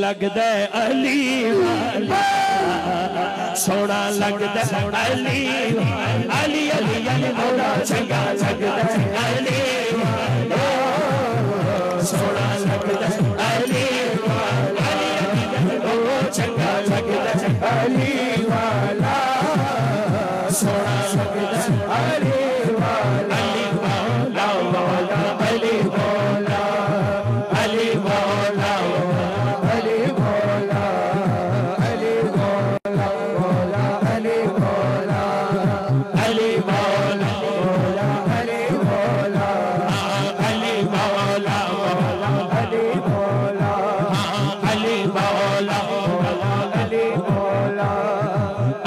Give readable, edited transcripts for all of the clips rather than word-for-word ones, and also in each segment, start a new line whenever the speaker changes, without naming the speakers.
लगदा अली वाला सोना लगदा अली अली अली अली मोरा चंगा लगदा अली वाला सोना लगदा अली वाला ओ चंगा लगदा अली वाला सोना लगदा अली वाला अली वाला अली वाला अली वाला अली वाला अली वाला अली वाला अली वाला अली वाला अली वाला अली वाला अली वाला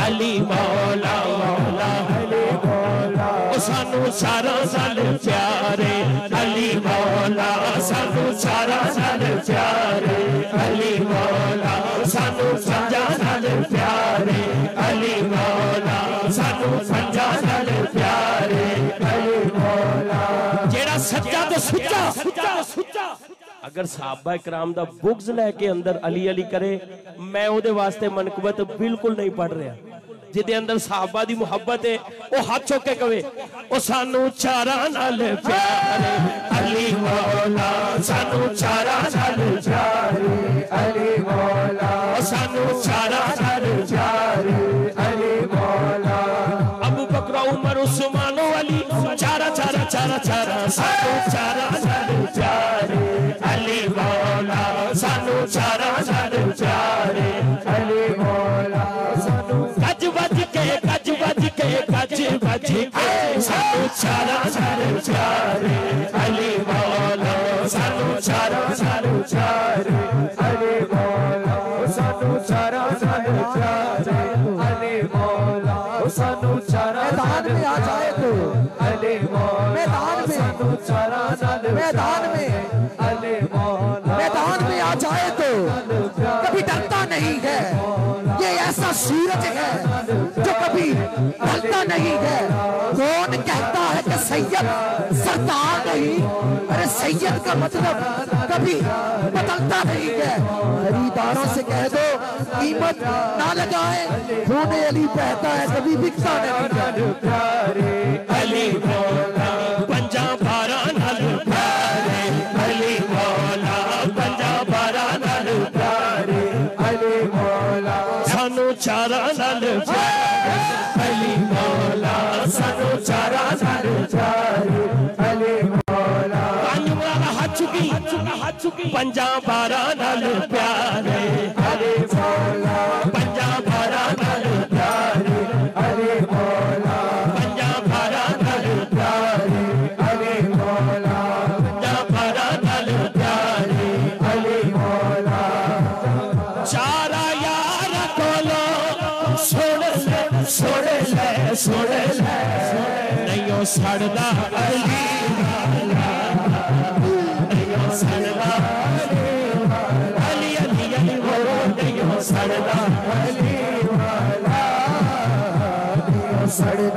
अली वाला अली वाला सानू सारा साल प्यारे अली मौला सानू सारा साल प्यारे अली मौला सानू पंजा साल प्यारे अली मौला सानू पंजा साल प्यारे अली मौला जेड़ा सच्चा तो सुच्चा अगर सहाबा इकराम दा बुग़्ज़ लेके अंदर अली अली करे मैं ओदे वास्ते मनकबत बिल्कुल नहीं पढ़ रहा जिदे अंदर सहाबा दी मुहब्बत है वो हाथ चुक के कवे ओ सानू चारा नाल प्यारे अली मौला सानू चारा नाल प्यारे अली मौला सानू चारा नाल प्यारे अली मौला अबू बकर उमर उस्मान अली चारा चारा चारा चारा सानू चारा नाल प्यारे अली मौला सानू चारा नाल प्यारे अली मौला सानू गज बज के सानू चारा नाल प्यारे अली मौला सानू चारा नाल प्यारे अली मौला सानू चारा नाल प्यारे अली मौला सानू चारा मैदान में आ जाए तो अली मौला मैदान में सानू चारा नाल मैदान में अली मौला मैदान में आ जाए तो कभी डरता नहीं है ये ऐसा सूरज है जो कभी ढलता नहीं है कौन कहता है कि सैयद सरदार नहीं अरे सैयद का मतलब कभी बदलता नहीं है खरीदारों से कह दो कीमत ना लगाए खून अली बहता है कभी बिकता नहीं प्यारे अली मौला पंजा बारा नाल प्यारे अली मौला पंजा बारा नाल प्यारे अली मौला सानू चारा नाल प्यारे अली मौला सानू चारा नाल प्यारे अली मौला हाथ चुकी पंजा बारा नाल प्यारे अली मौला पंजा बारा नाल प्यारे अली मौला पंजा बारा नाल प्यारे अली मौला पंजा बारा नाल प्यारे अली मौला चारा यार कोलो सुन ले नहीं सड़दा अली वाला नहीं सड़दा अली अली अली वो नहीं सड़दा अली वाला नहीं सड़दा